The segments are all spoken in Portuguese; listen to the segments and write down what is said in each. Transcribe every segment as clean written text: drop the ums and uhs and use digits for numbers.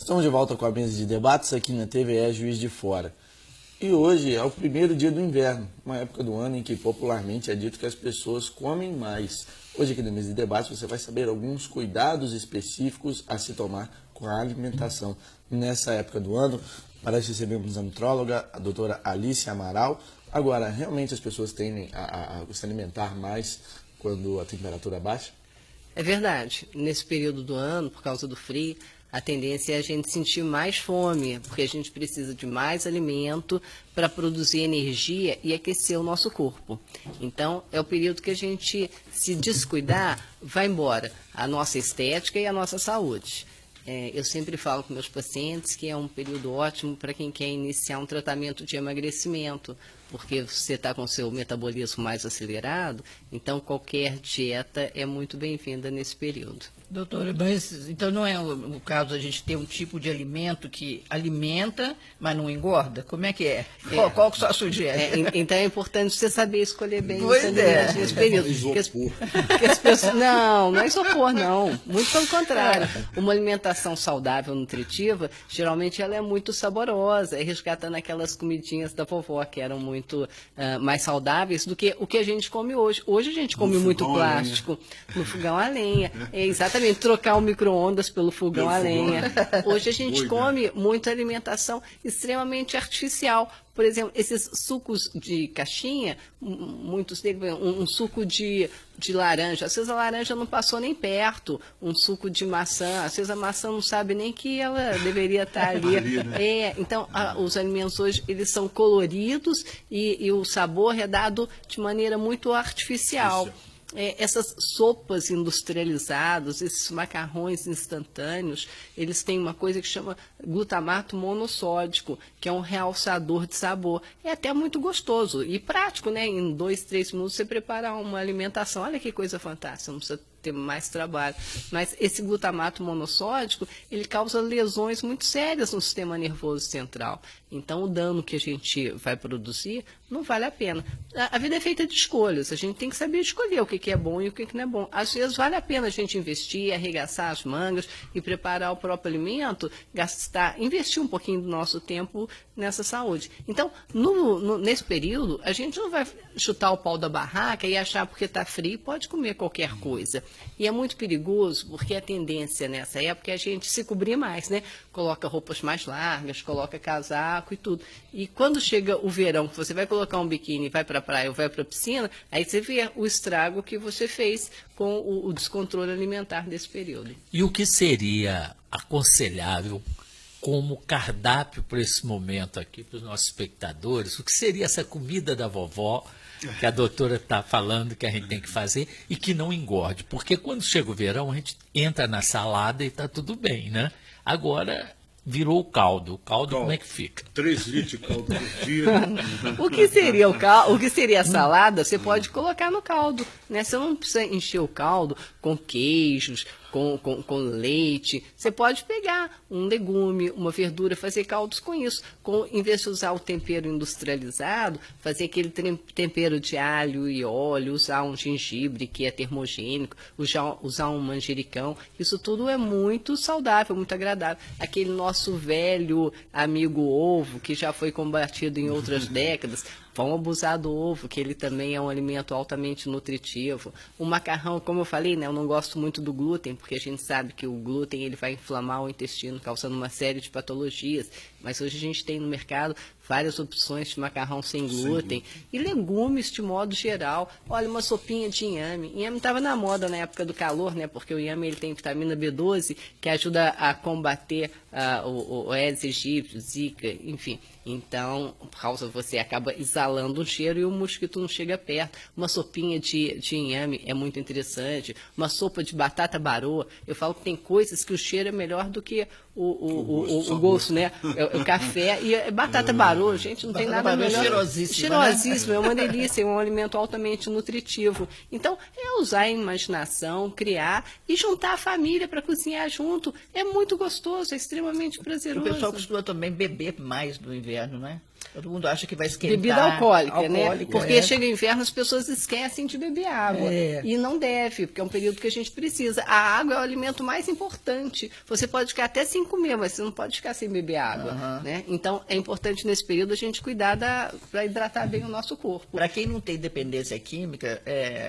Estamos de volta com a mesa de debates aqui na TVE Juiz de Fora. E hoje é o primeiro dia do inverno, uma época do ano em que popularmente é dito que as pessoas comem mais. Hoje aqui na mesa de debates você vai saber alguns cuidados específicos a se tomar com a alimentação nessa época do ano. Para isso recebemos a nutróloga, a doutora Alice Amaral. Agora, realmente as pessoas tendem a se alimentar mais quando a temperatura baixa? É verdade. Nesse período do ano, por causa do frio, a tendência é a gente sentir mais fome, porque a gente precisa de mais alimento para produzir energia e aquecer o nosso corpo. Então, é o período que a gente, se descuidar, vai embora a nossa estética e a nossa saúde. Eu sempre falo com meus pacientes que é um período ótimo para quem quer iniciar um tratamento de emagrecimento, porque você está com o seu metabolismo mais acelerado, então qualquer dieta é muito bem-vinda nesse período. Doutora, mas então não é o caso a gente ter um tipo de alimento que alimenta, mas não engorda? Como é que é? Qual que só sugere? Então é importante você saber escolher bem os Pois alimentos nesse período. Porque as pessoas, não é isopor, não. Muito pelo contrário. Uma alimentação saudável, nutritiva, geralmente ela é muito saborosa, resgatando aquelas comidinhas da vovó que eram muito mais saudáveis do que o que a gente come hoje. Hoje a gente come muito plástico, no fogão a lenha. Exatamente, trocar o micro-ondas pelo fogão a lenha. Hoje a gente come muita alimentação extremamente artificial. Por exemplo, esses sucos de caixinha, muitos deles, um suco de laranja, às vezes a laranja não passou nem perto, um suco de maçã, às vezes a maçã não sabe nem que ela deveria estar ali. Né? Então, os alimentos hoje, eles são coloridos e o sabor é dado de maneira muito artificial. Essas sopas industrializadas, esses macarrões instantâneos, eles têm uma coisa que chama glutamato monossódico, que é um realçador de sabor. É até muito gostoso e prático, né? Em 2, 3 minutos você prepara uma alimentação. Olha que coisa fantástica, não precisa ter mais trabalho. Mas esse glutamato monossódico, ele causa lesões muito sérias no sistema nervoso central. Então, o dano que a gente vai produzir não vale a pena. A vida é feita de escolhas. A gente tem que saber escolher o que é bom e o que não é bom. Às vezes, vale a pena a gente investir, arregaçar as mangas e preparar o próprio alimento, investir um pouquinho do nosso tempo nessa saúde. Então, nesse período, a gente não vai chutar o pau da barraca e achar porque está frio pode comer qualquer coisa. E é muito perigoso, porque a tendência nessa época é a gente se cobrir mais, né? Coloca roupas mais largas, coloca casaco e tudo. E quando chega o verão, que você vai colocar um biquíni, vai para a praia ou vai para a piscina, aí você vê o estrago que você fez com o descontrole alimentar desse período. E o que seria aconselhável como cardápio para esse momento aqui, para os nossos espectadores? O que seria essa comida da vovó que a doutora está falando que a gente tem que fazer e que não engorde? Porque quando chega o verão, a gente entra na salada e está tudo bem, né? Agora virou o caldo. O caldo como é que fica? 3 litros de caldo por dia. O que seria o caldo? O que seria a salada? Você pode colocar no caldo, né? Você não precisa encher o caldo com queijos, com leite. Você pode pegar um legume, uma verdura, fazer caldos com isso. Em vez de usar o tempero industrializado, fazer aquele tempero de alho e óleo, usar um gengibre que é termogênico, usar um manjericão. Isso tudo é muito saudável, muito agradável. Aquele nosso velho amigo ovo, que já foi combatido em outras décadas, vão abusar do ovo, que ele também é um alimento altamente nutritivo. O macarrão, como eu falei, né, eu não gosto muito do glúten, porque a gente sabe que o glúten ele vai inflamar o intestino, causando uma série de patologias. Mas hoje a gente tem no mercado várias opções de macarrão sem glúten e legumes de modo geral. Olha, uma sopinha de inhame. Inhame estava na moda na época do calor, né? Porque o inhame ele tem vitamina B12 que ajuda a combater o Aedes aegypti, Zika, enfim. Então, por causa você acaba exalando um cheiro e o mosquito não chega perto. Uma sopinha de inhame é muito interessante. Uma sopa de batata baroa. Eu falo que tem coisas que o cheiro é melhor do que o gosto, né? O café e batata baroa, gente, não tem nada melhor. Cheirosíssimo, né? É uma delícia, é um alimento altamente nutritivo. Então, é usar a imaginação, criar e juntar a família para cozinhar junto. É muito gostoso, é extremamente prazeroso. O pessoal costuma também beber mais no inverno, não é? Todo mundo acha que vai esquentar. Bebida alcoólica, né? Porque é. chega o inverno, as pessoas esquecem de beber água. É. E não deve, porque é um período que a gente precisa. A água é o alimento mais importante. Você pode ficar até sem comer, mas você não pode ficar sem beber água. Né? Então, é importante nesse período a gente cuidar para hidratar bem o nosso corpo. Para quem não tem dependência química,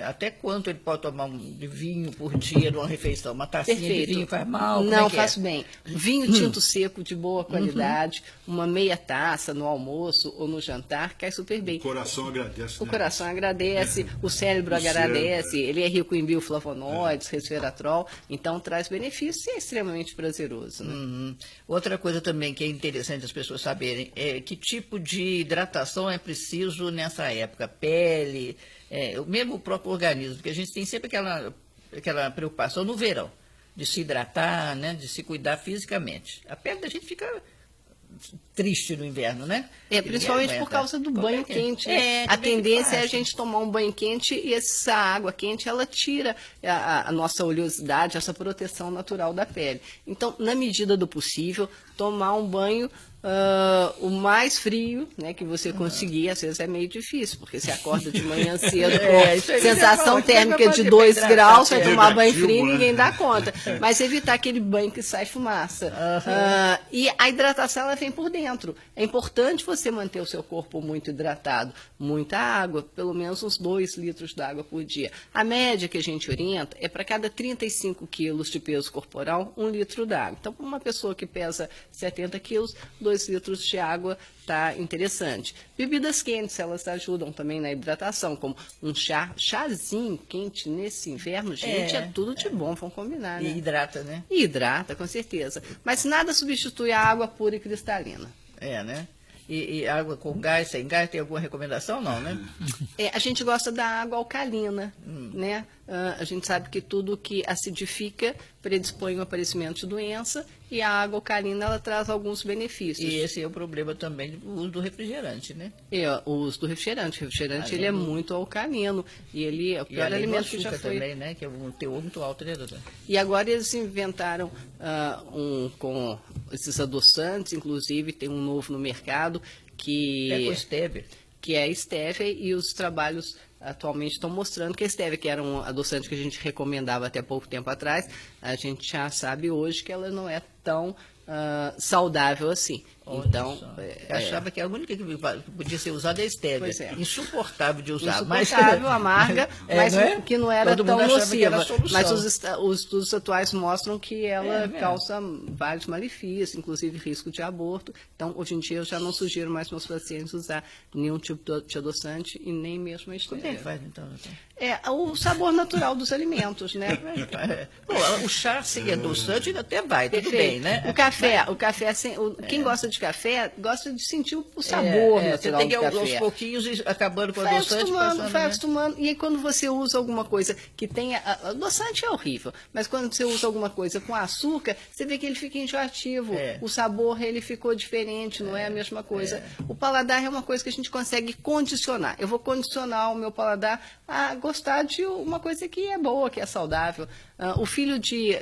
até quanto ele pode tomar de vinho por dia numa refeição? Uma tacinha de vinho faz mal? Não, faz bem. Vinho tinto seco de boa qualidade, uma meia taça no almoço ou no jantar, cai super bem. O coração agradece. O coração agradece, o cérebro agradece, ele é rico em bioflavonoides, resveratrol, então traz benefícios e é extremamente prazeroso. Né? Outra coisa também que é interessante as pessoas saberem é que tipo de hidratação é preciso nessa época, pele, mesmo o próprio organismo, porque a gente tem sempre aquela preocupação no verão, de se hidratar, né, de se cuidar fisicamente. A pele da gente fica triste no inverno, né? Principalmente por causa do banho quente. A tendência é a gente tomar um banho quente e essa água quente, ela tira a nossa oleosidade, essa proteção natural da pele. Então, na medida do possível, tomar um banho o mais frio, né, que você conseguir. Às vezes é meio difícil, porque você acorda de manhã cedo com sensação térmica de 2 graus, vai tomar banho frio e ninguém dá conta. Mas evitar aquele banho que sai fumaça. E a hidratação, ela vem por dentro. É importante você manter o seu corpo muito hidratado. Muita água, pelo menos uns 2 litros de água por dia. A média que a gente orienta é para cada 35 quilos de peso corporal, 1 litro de água. Então, para uma pessoa que pesa 70 quilos, 2 litros de água está interessante. Bebidas quentes, elas ajudam também na hidratação, como um chazinho quente nesse inverno, gente, é tudo de bom, vamos combinar, né? E hidrata, né? E hidrata, com certeza. Mas nada substitui a água pura e cristalina. Né? E água com gás, sem gás, tem alguma recomendação? Não, né? A gente gosta da água alcalina, né? A gente sabe que tudo que acidifica predispõe ao aparecimento de doença e a água alcalina, ela traz alguns benefícios. E esse é o problema também do uso do refrigerante, né? O uso do refrigerante. O refrigerante, ele é muito alcalino e ele é o pior alimento que já foi. Também, né? Que é um teor muito alto, né, doutor? E agora eles inventaram com esses adoçantes, inclusive tem um novo no mercado que é com stevia. Que é a stevia, e os trabalhos atualmente estão mostrando que a stevia, que era um adoçante que a gente recomendava até pouco tempo atrás, a gente já sabe hoje que ela não é tão saudável assim. Então, eu achava que a única que podia ser usada é a stevia. Insuportável de usar. Insuportável, amarga, mas que não era todo tão nociva. Mas os estudos atuais mostram que ela causa vários malefícios, inclusive risco de aborto. Então, hoje em dia, eu já não sugiro mais meus pacientes usar nenhum tipo de adoçante e nem mesmo a stevia. Como é que faz, então? O sabor natural dos alimentos, né? O chá sem adoçante até vai, tudo bem, né? O café sem... Quem gosta de café, gosta de sentir o sabor natural você tem que do café. aos pouquinhos acabando com o adoçante. Vai acostumando. E aí, quando você usa alguma coisa que tenha... Adoçante é horrível, mas quando você usa alguma coisa com açúcar, você vê que ele fica enjoativo. O sabor, ele ficou diferente, não é a mesma coisa. O paladar é uma coisa que a gente consegue condicionar. Eu vou condicionar o meu paladar a gostar de uma coisa que é boa, que é saudável. O filho de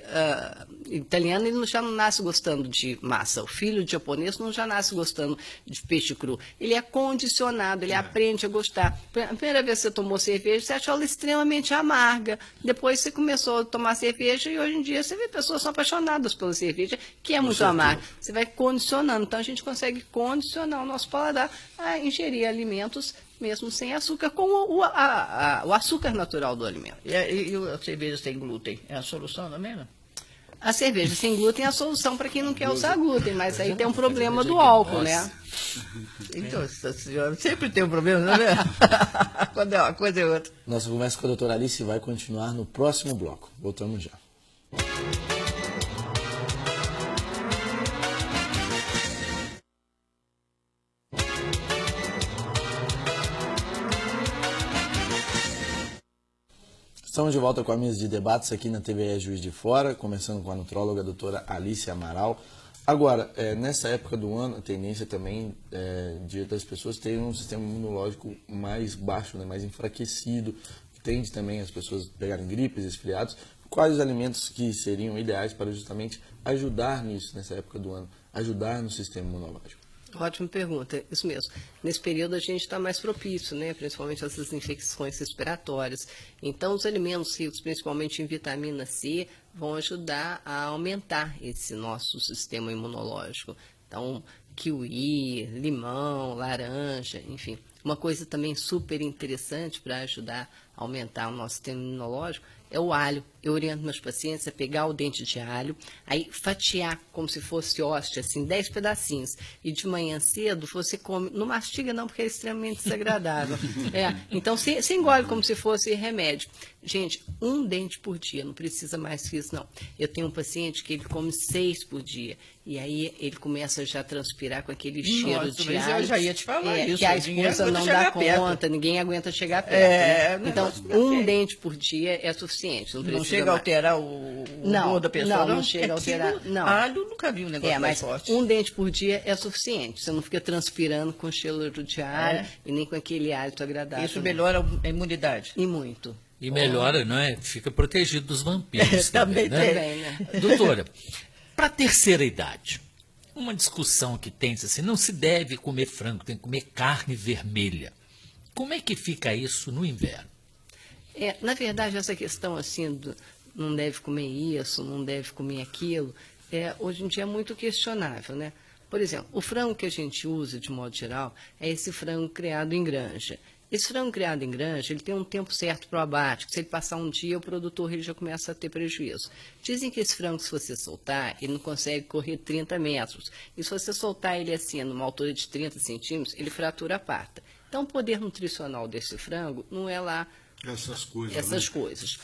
italiano, ele já não nasce gostando de massa. O filho de japonês não já nasce gostando de peixe cru. Ele é condicionado, ele aprende a gostar. A primeira vez que você tomou cerveja, você achou ela extremamente amarga. Depois você começou a tomar cerveja e hoje em dia você vê pessoas são apaixonadas pela cerveja, que é muito amarga. Você vai condicionando. Então a gente consegue condicionar o nosso paladar a ingerir alimentos mesmo sem açúcar, com o açúcar natural do alimento. E a cerveja sem glúten é a solução também, não? A cerveja sem glúten é a solução para quem não quer usar glúten, mas aí tem um problema do álcool, né? Então, senhora, sempre tem um problema, não é? Quando é uma coisa é outra. Nossa conversa com a doutora Alice vai continuar no próximo bloco. Voltamos já. Estamos de volta com a mesa de debates aqui na TVE Juiz de Fora, começando com a nutróloga a doutora Alice Amaral. Agora, nessa época do ano, a tendência também de das pessoas terem um sistema imunológico mais baixo, né, mais enfraquecido, tende também as pessoas pegarem gripes, resfriados. Quais os alimentos que seriam ideais para justamente ajudar nisso, nessa época do ano, ajudar no sistema imunológico? Ótima pergunta, isso mesmo. Nesse período a gente está mais propício, né? Principalmente essas infecções respiratórias. Então, os alimentos ricos, principalmente em vitamina C, vão ajudar a aumentar esse nosso sistema imunológico. Então, kiwi, limão, laranja, enfim. Uma coisa também super interessante para ajudar a aumentar o nosso sistema imunológico é o alho. Eu oriento meus pacientes a pegar o dente de alho, aí fatiar como se fosse hóstia, assim, 10 pedacinhos. E de manhã cedo você come, não mastiga não, porque é extremamente desagradável. Então você engole como se fosse remédio. Gente, um dente por dia, não precisa mais que isso não. Eu tenho um paciente que ele come 6 por dia. E aí ele começa já a transpirar com aquele cheiro de alho. Eu já ia te falar isso. Que a esposa não dá conta, ninguém aguenta chegar perto. Né? Então, um dente por dia é suficiente. Não chega a alterar o humor da pessoa? Não chega a alterar. Não. Alho nunca vi um negócio mais forte. Um dente por dia é suficiente. Você não fica transpirando com cheiro de alho e nem com aquele hálito agradável. Isso melhora a imunidade? E muito. E melhora, não é? Fica protegido dos vampiros também, né? Doutora, para a terceira idade, uma discussão que tem assim, não se deve comer frango, tem que comer carne vermelha. Como é que fica isso no inverno? Na verdade, essa questão assim, não deve comer isso, não deve comer aquilo, hoje em dia é muito questionável, né? Por exemplo, o frango que a gente usa, de modo geral, é esse frango criado em granja. Esse frango criado em granja, ele tem um tempo certo para o abate, que se ele passar um dia, o produtor ele já começa a ter prejuízo. Dizem que esse frango, se você soltar, ele não consegue correr 30 metros. E se você soltar ele assim, numa altura de 30 centímetros, ele fratura a pata. Então, o poder nutricional desse frango não é lá essas coisas.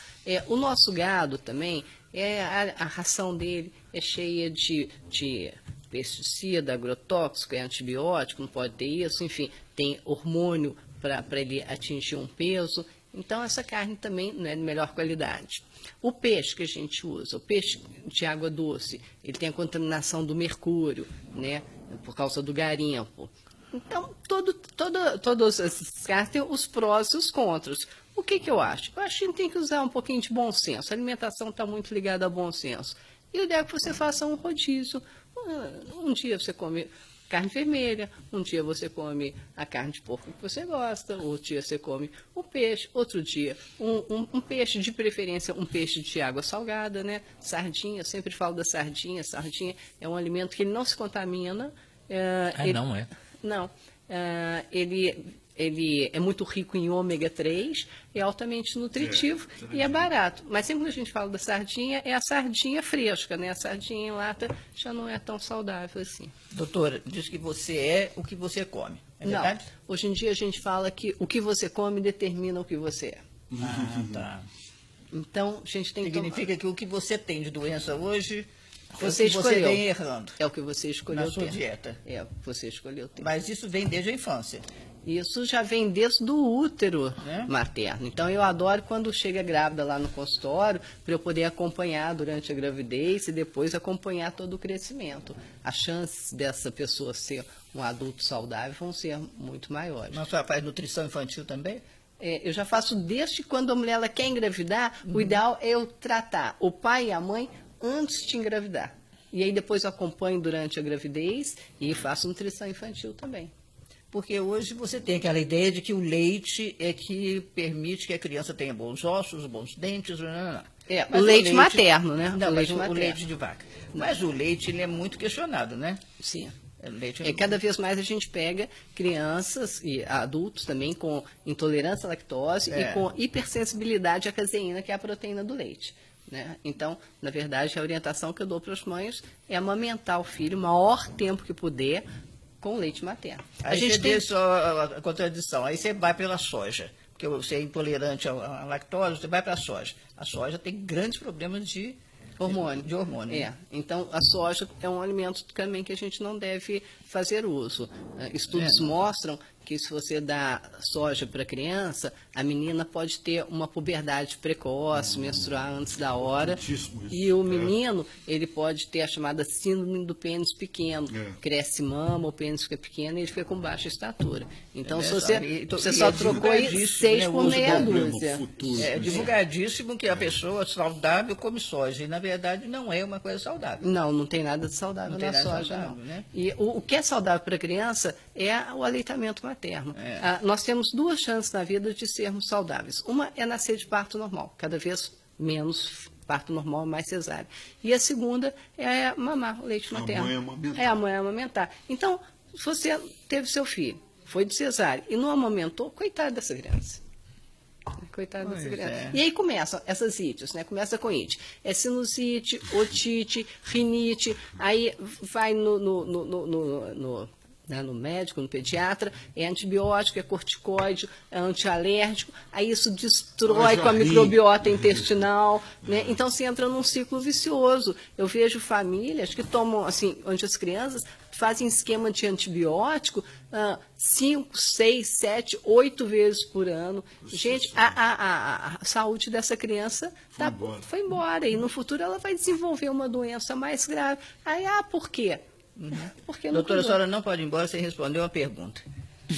O nosso gado também, a ração dele é cheia de pesticida, agrotóxico, antibiótico, não pode ter isso, enfim, tem hormônio para ele atingir um peso. Então, essa carne também não é de melhor qualidade. O peixe que a gente usa, o peixe de água doce, ele tem a contaminação do mercúrio, né, por causa do garimpo. Então, todos esses carnes têm os prós e os contras. O que eu acho? Eu acho que a gente tem que usar um pouquinho de bom senso. A alimentação está muito ligada ao bom senso. E o ideal é que você faça um rodízio. Um dia você come carne vermelha, um dia você come a carne de porco que você gosta, outro dia você come o peixe, outro dia um peixe, de preferência um peixe de água salgada, né? Sardinha, eu sempre falo da sardinha. Sardinha é um alimento que ele não se contamina. Não. Ele é muito rico em ômega 3, é altamente nutritivo e é barato. Mas sempre que a gente fala da sardinha, é a sardinha fresca, né? A sardinha em lata já não é tão saudável assim. Doutora, diz que você é o que você come, é verdade? Não. Hoje em dia a gente fala que o que você come determina o que você é. Tá. Então, a gente tem que Significa que o que você tem de doença hoje... Você vem errando. É o que você escolheu na sua ter. dieta. É o que você escolheu ter. Mas isso vem desde a infância. Isso já vem desde o útero materno. Então, eu adoro quando chega grávida lá no consultório, para eu poder acompanhar durante a gravidez e depois acompanhar todo o crescimento. As chances dessa pessoa ser um adulto saudável vão ser muito maiores. Mas você faz nutrição infantil também? Eu já faço desde quando a mulher ela quer engravidar. O ideal é eu tratar o pai e a mãe antes de engravidar. E aí depois eu acompanho durante a gravidez e faço nutrição infantil também. Porque hoje você tem aquela ideia de que o leite é que permite que a criança tenha bons ossos, bons dentes, o leite materno, né? Não, mas o leite de vaca. Mas o leite ele é muito questionado, né? Sim. Cada vez mais a gente pega crianças e adultos também com intolerância à lactose e com hipersensibilidade à caseína, que é a proteína do leite. Né? Então, na verdade, a orientação que eu dou para as mães é amamentar o filho o maior tempo que puder com leite materno. Aí a gente tem só a contradição, aí você vai pela soja, porque você é intolerante à lactose, você vai para a soja. A soja tem grandes problemas de hormônio. Né? Então, a soja é um alimento também que a gente não deve fazer uso. Estudos mostram que se você dá soja para criança, a menina pode ter uma puberdade precoce, menstruar antes da hora. Muitíssimo isso. E o menino, ele pode ter a chamada síndrome do pênis pequeno. Cresce mama, o pênis fica pequeno e ele fica com baixa estatura. Então, se você só trocou aí 6 por meia dúzia. É divulgadíssimo que a pessoa saudável come soja. E, na verdade, não é uma coisa saudável. Não tem nada de saudável na soja, não. Né? E o que é saudável para a criança é o aleitamento materno. Nós temos 2 chances na vida de sermos saudáveis. Uma é nascer de parto normal, cada vez menos parto normal, mais cesárea. E a segunda é mamar o leite materno. A mãe amamentar. Então, se você teve seu filho, foi de cesárea e não amamentou, coitado dessa criança. Coitada dessa criança. E aí começam essas ites, né? Começa com ite. É sinusite, otite, rinite, aí vai no médico, no pediatra, é antibiótico, é corticoide, é antialérgico, aí isso destrói com a microbiota intestinal, né? Então se entra num ciclo vicioso. Eu vejo famílias que tomam, assim, onde as crianças fazem esquema de antibiótico 5, 6, 7, 8 vezes por ano. Gente, a saúde dessa criança foi embora. E no futuro ela vai desenvolver uma doença mais grave. Aí, por quê? Porque doutora, a senhora não pode ir embora sem responder uma pergunta.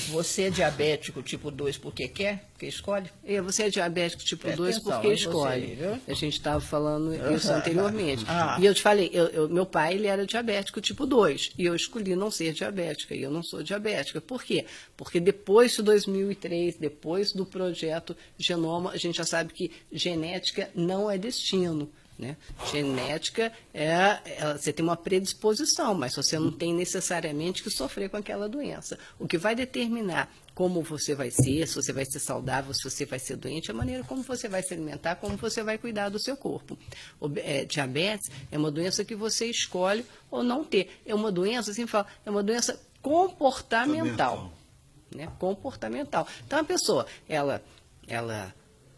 Você é diabético tipo 2 porque quer? Porque escolhe? Você é diabético tipo 2 porque escolhe. A gente estava falando isso anteriormente. E eu te falei, meu pai ele era diabético tipo 2. E eu escolhi não ser diabética. E eu não sou diabética. Por quê? Porque depois de 2003, depois do projeto Genoma, a gente já sabe que genética não é destino. Né? Genética você tem uma predisposição, mas você não tem necessariamente que sofrer com aquela doença. O que vai determinar como você vai ser, se você vai ser saudável, se você vai ser doente, é a maneira como você vai se alimentar, como você vai cuidar do seu corpo. Diabetes é uma doença que você escolhe ou não ter. É uma doença, assim fala, é uma doença comportamental. Né? Comportamental. Então a pessoa, ela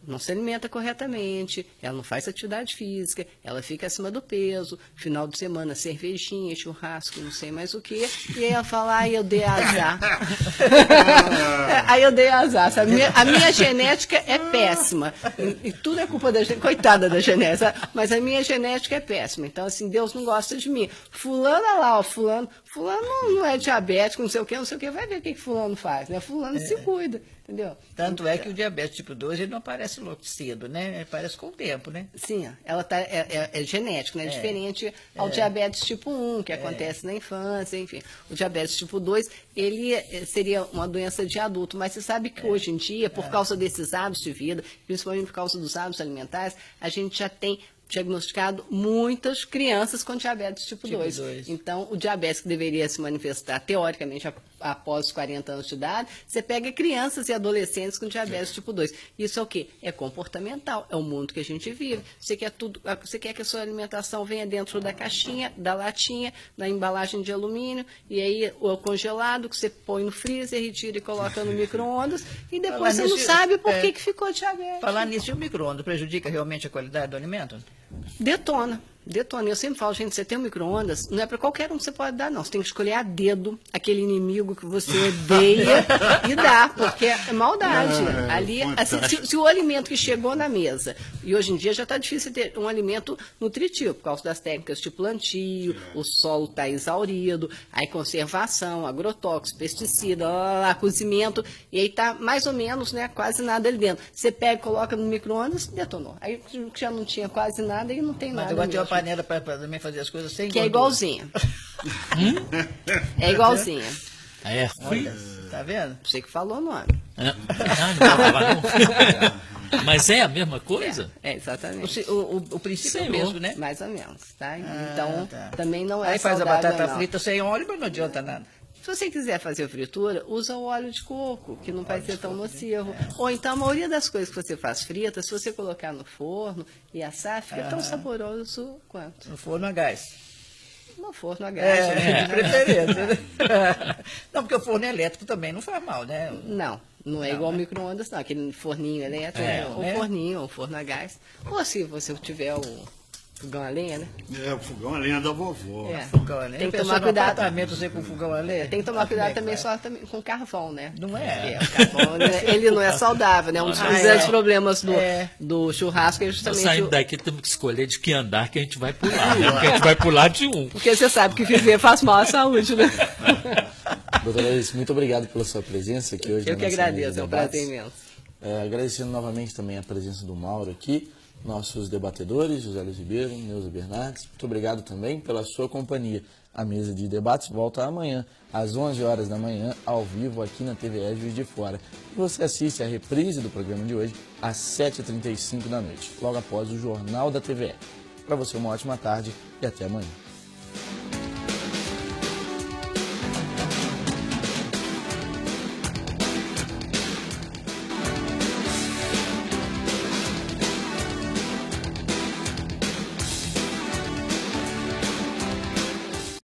não se alimenta corretamente, ela não faz atividade física, ela fica acima do peso, final de semana, cervejinha, churrasco, não sei mais o quê, e aí ela fala, eu dei azar. Aí eu dei azar, sabe? A minha genética é péssima, e tudo é culpa da genética, coitada da genética, mas a minha genética é péssima, então assim, Deus não gosta de mim. Fulano, olha lá, fulano não é diabético, não sei o quê, vai ver o que fulano faz, né? Fulano se cuida. Entendeu? Tanto é que o diabetes tipo 2 ele não aparece logo cedo, né? Ele aparece com o tempo, né? Sim, ela é genético, né? Diferente ao diabetes tipo 1, que acontece na infância, enfim. O diabetes tipo 2, ele seria uma doença de adulto, mas você sabe que hoje em dia, por causa desses hábitos de vida, principalmente por causa dos hábitos alimentares, a gente já tem diagnosticado muitas crianças com diabetes tipo 2. Então, o diabetes que deveria se manifestar, teoricamente, após os 40 anos de idade, você pega crianças e adolescentes com diabetes tipo 2. Isso é o quê? É comportamental, é o mundo que a gente vive. Você quer que a sua alimentação venha dentro da caixinha, da latinha, da embalagem de alumínio, e aí o congelado que você põe no freezer, retira e coloca no micro-ondas, e depois você não sabe por que ficou diabetes. Falar nisso, o micro-ondas prejudica realmente a qualidade do alimento? Detona. Eu sempre falo, gente, você tem um micro-ondas, não é para qualquer um que você pode dar, não. Você tem que escolher a dedo aquele inimigo que você odeia e dá, porque é maldade. Ali, assim, se o alimento que chegou na mesa, e hoje em dia já está difícil ter um alimento nutritivo, por causa das técnicas de plantio, o solo está exaurido, aí conservação, agrotóxico, pesticida, cozimento, e aí está mais ou menos, né, quase nada ali dentro. Você pega, coloca no micro-ondas, detonou. Aí já não tinha quase nada e não tem nada. Mas agora tem uma panela para também fazer as coisas sem que gordura. É igualzinha. É igualzinha. Olha, tá vendo? Você que falou o nome. Mas é a mesma coisa? Exatamente. O princípio é o mesmo, né? Mais ou menos, tá? Então, também não é aí faz saudável, a batata frita sem óleo, mas não adianta nada. Se você quiser fazer fritura, usa o óleo de coco, que não vai ser tão nocivo. Ou então, a maioria das coisas que você faz frita, se você colocar no forno e assar, fica tão saboroso quanto. No forno a gás. No forno a gás. De preferência. Né? Não, porque o forno elétrico também não faz mal, né? Não é igual ao micro-ondas, não. Aquele forninho elétrico, ou forninho, ou forno a gás. Ou se você tiver Fogão a lenha, né? É, o fogão a lenha da vovó. É. Fogão a lenha. Tem que Pessoa tomar no cuidado. apartamento você com fogão a lenha? Tem que tomar Como é cuidado também vai? também com carvão, né? Não é? O carvão, ele não é saudável, né? Um dos grandes problemas do churrasco é Nós justamente... saindo daqui temos que escolher de que andar que a gente vai pular, né? Porque a gente vai pular de um. Porque você sabe que viver faz mal à saúde, né? Doutora Alice, muito obrigado pela sua presença aqui hoje. Eu na que nossa mesa de agradeço, é um debates. prazer imenso. Agradecendo novamente também a presença do Mauro aqui, nossos debatedores, José Luiz Ribeiro, Neuza Bernardes. Muito obrigado também pela sua companhia. A mesa de debates volta amanhã, às 11 horas da manhã, ao vivo, aqui na TVE Juiz de Fora. E você assiste a reprise do programa de hoje às 7h35 da noite, logo após o Jornal da TVE. Para você, uma ótima tarde e até amanhã.